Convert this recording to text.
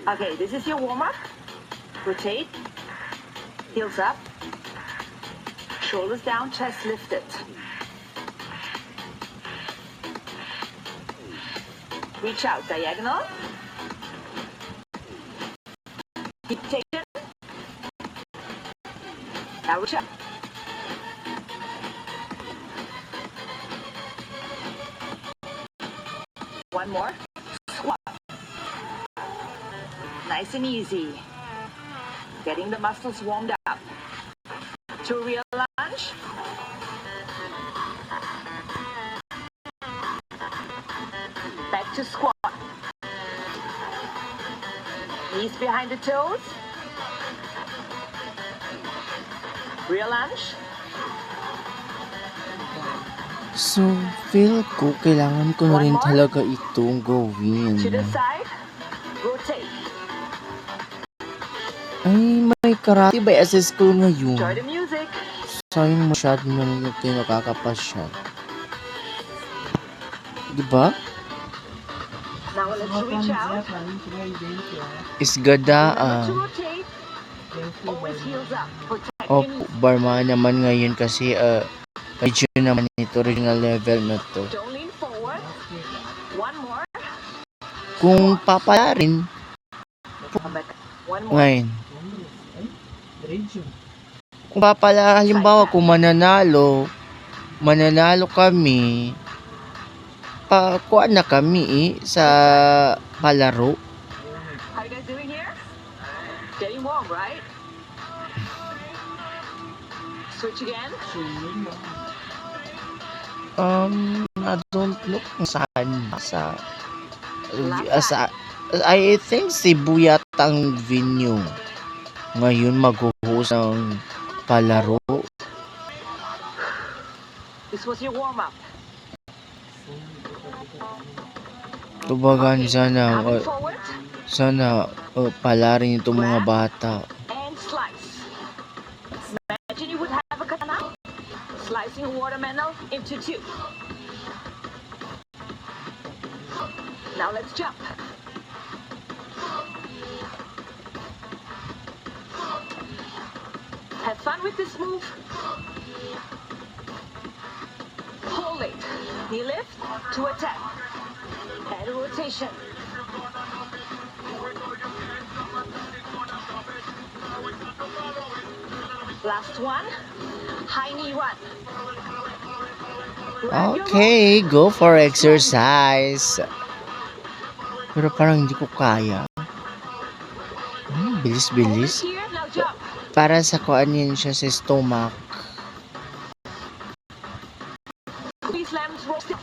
Okay, this is your warm-up. Rotate. Heels up. Shoulders down, chest lifted. Reach out, diagonal. Keep taking. Now reach up. One more. Squat. Nice and easy. Getting the muscles warmed up. To real lunge. Back to squat. Knees behind the toes. Real lunge. So, feel ko, kailangan ko na rin talaga itong gawin. To the side. Rotate. Ay, may karate ba sa school ngayon? Enjoy the music. Sayang masyado na rin tayo nakakapasya. Diba? Now let's reach out. Isgadaan. To rotate. Always heels up. Protect O, your knees. barma naman ngayon kasi medyo naman ito regional level na to. Don't lean forward. One more. Kung papalarin One more. ngayon, kung papala, halimbawa kung mananalo kami, kuha na kami sa palaro. How you guys doing here? Getting warm, right? Switch again. I don't know kung saan I think Cebu yata ang venue ngayon mag-host ng palaro. This was your warm-up. Tubagan Coming forward sana palarin itong mga bata. and slice. Imagine you would have a katana. Slicing a watermelon into two. Now let's jump. Have fun with this move. Hold it. Knee lift to attack. And rotation. Last one. High knee run. Grab your Okay, go for exercise. Pero parang hindi ko kaya. Bilis-bilis. Hold it here. Now jump. Para sa kuan yun siya sa stomach. Squeeze lambs roll step.